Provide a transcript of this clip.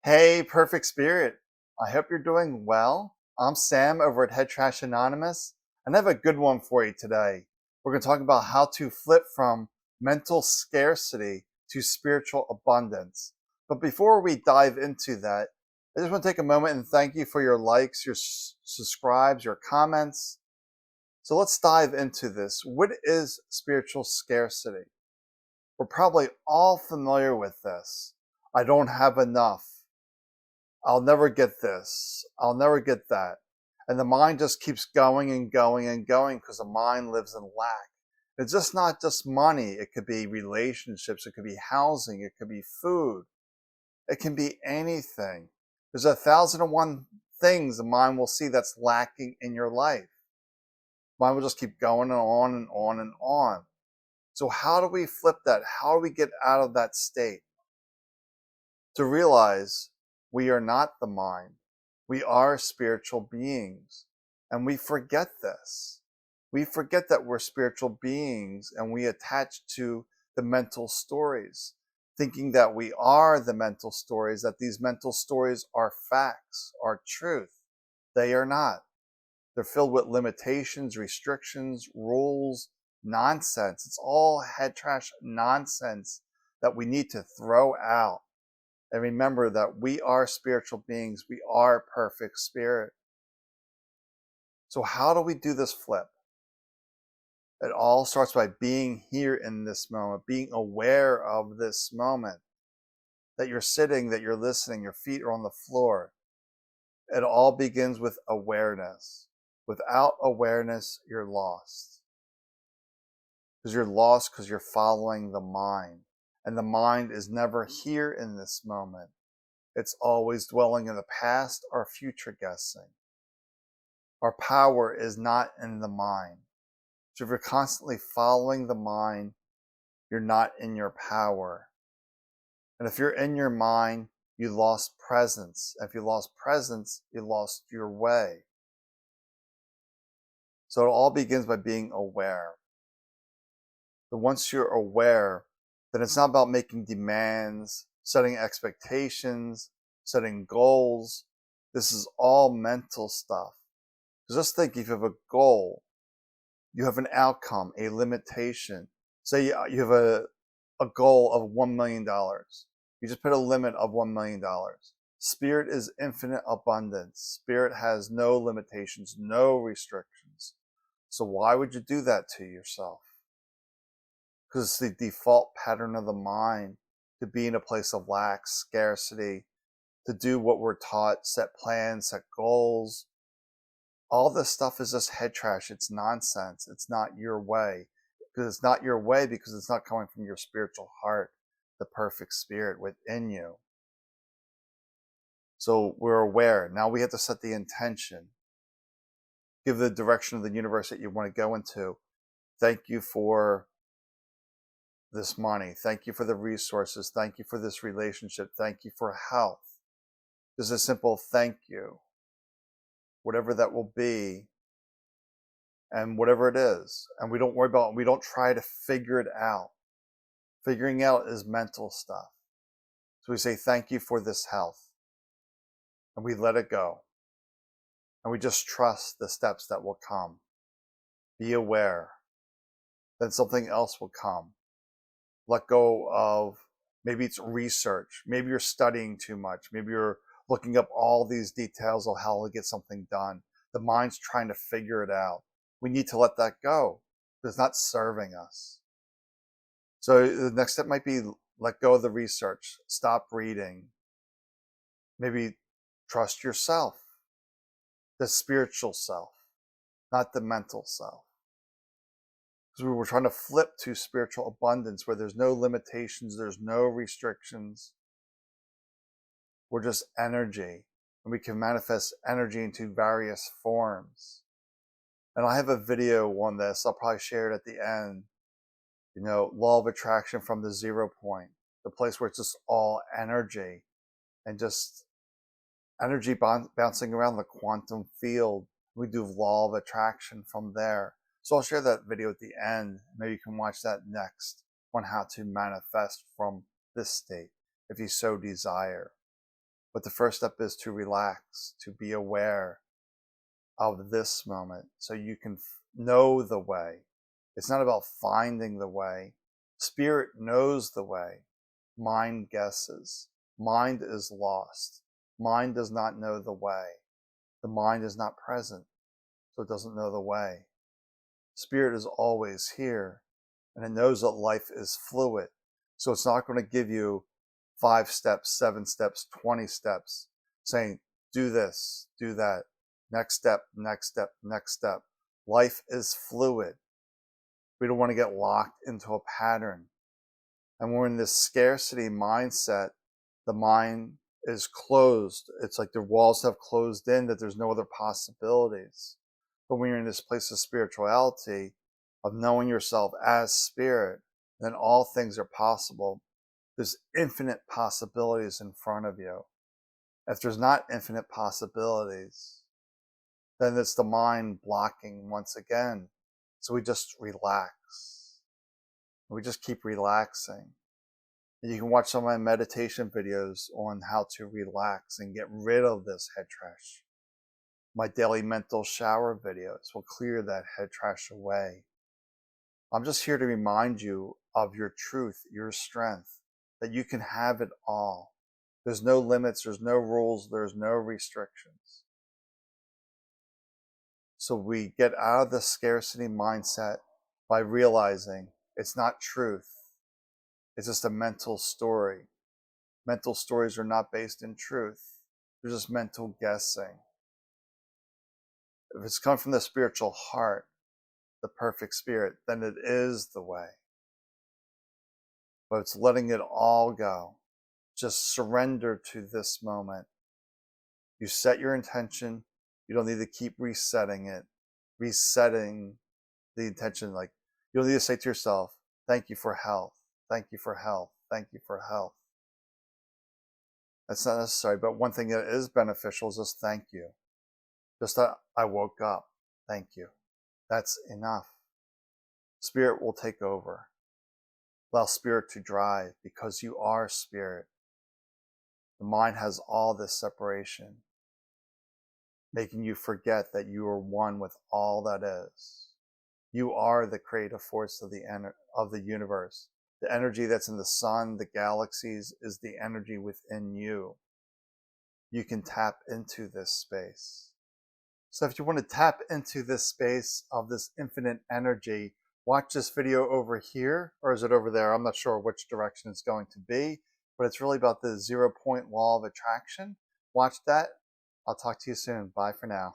Hey, Perfect Spirit. I hope you're doing well. I'm Sam over at Head Trash Anonymous, and I have a good one for you today. We're going to talk about how to flip from mental scarcity to spiritual abundance. But before we dive into that, I just want to take a moment and thank you for your likes, your subscribes, your comments. So let's dive into this. What is spiritual scarcity? We're probably all familiar with this. I don't have enough. I'll never get this. I'll never get that. And the mind just keeps going and going and going because the mind lives in lack. It's just not just money. It could be relationships. It could be housing. It could be food. It can be anything. There's 1,001 things the mind will see that's lacking in your life. Mind will just keep going and on and on and on. So how do we flip that? How do we get out of that state? To realize we are not the mind. We are spiritual beings. And we forget this. We forget that we're spiritual beings and we attach to the mental stories, thinking that we are the mental stories, that these mental stories are facts, are truth. They are not. They're filled with limitations, restrictions, rules, nonsense. It's all head trash nonsense that we need to throw out. And remember that we are spiritual beings. We are perfect spirit. So how do we do this flip? It all starts by being here in this moment, being aware of this moment, that you're sitting, that you're listening, your feet are on the floor. It all begins with awareness. Without awareness, you're lost. Because you're lost because you're following the mind. And the mind is never here in this moment. It's always dwelling in the past or future guessing. Our power is not in the mind. So if you're constantly following the mind, you're not in your power. And if you're in your mind, you lost presence. If you lost presence, you lost your way. So it all begins by being aware. But once you're aware, then it's not about making demands, setting expectations, setting goals. This is all mental stuff. Just think, if you have a goal, you have an outcome, a limitation. Say you have a goal of $1 million. You just put a limit of $1 million. Spirit is infinite abundance. Spirit has no limitations, no restrictions. So why would you do that to yourself? Because it's the default pattern of the mind to be in a place of lack, scarcity, to do what we're taught, set plans, set goals. All this stuff is just head trash. It's nonsense. It's not your way. Because it's not your way because it's not coming from your spiritual heart, the perfect spirit within you. So we're aware. Now we have to set the intention. Give the direction of the universe that you want to go into. Thank you for this money. Thank you for the resources. Thank you for this relationship. Thank you for health. Just a simple thank you. Whatever that will be, and whatever it is. And we don't worry about it. We don't try to figure it out. Figuring out is mental stuff. So we say thank you for this health. And we let it go. And we just trust the steps that will come. Be aware. Then something else will come. Let go of, maybe it's research. Maybe you're studying too much. Maybe you're looking up all these details of how to get something done. The mind's trying to figure it out. We need to let that go. It's not serving us. So the next step might be let go of the research. Stop reading. Maybe trust yourself. The spiritual self, not the mental self. Because we were trying to flip to spiritual abundance where there's no limitations, there's no restrictions. We're just energy. And we can manifest energy into various forms. And I have a video on this. I'll probably share it at the end. Law of attraction from the 0 point. The place where it's just all energy. And just energy bouncing around the quantum field. We do law of attraction from there. So I'll share that video at the end. Maybe you can watch that next on how to manifest from this state if you so desire. But the first step is to relax, to be aware of this moment so you can know the way. It's not about finding the way. Spirit knows the way. Mind guesses. Mind is lost. Mind does not know the way. The mind is not present, so it doesn't know the way. Spirit is always here, and it knows that life is fluid. So it's not going to give you 5 steps, 7 steps, 20 steps, saying, do this, do that, next step, next step, next step. Life is fluid. We don't want to get locked into a pattern. And when we're in this scarcity mindset, the mind is closed. It's like the walls have closed in, that there's no other possibilities. But when you're in this place of spirituality, of knowing yourself as spirit, then all things are possible. There's infinite possibilities in front of you. If there's not infinite possibilities, then it's the mind blocking once again. So we just relax. We just keep relaxing. You can watch some of my meditation videos on how to relax and get rid of this head trash. My daily mental shower videos will clear that head trash away. I'm just here to remind you of your truth, your strength, that you can have it all. There's no limits, there's no rules, there's no restrictions. So we get out of the scarcity mindset by realizing it's not truth. It's just a mental story. Mental stories are not based in truth. They're just mental guessing. If it's come from the spiritual heart, the perfect spirit, then it is the way. But it's letting it all go. Just surrender to this moment. You set your intention. You don't need to keep resetting it. Resetting the intention, like you don't need to say to yourself, thank you for health. Thank you for health. Thank you for health. That's not necessary, but one thing that is beneficial is just thank you. Just that I woke up. Thank you. That's enough. Spirit will take over. Allow spirit to drive because you are spirit. The mind has all this separation, making you forget that you are one with all that is. You are the creative force of the universe. The energy that's in the sun, the galaxies, is the energy within you. You can tap into this space. So if you want to tap into this space of this infinite energy, watch this video over here, or is it over there? I'm not sure which direction it's going to be, but it's really about the 0-point law of attraction. Watch that. I'll talk to you soon. Bye for now.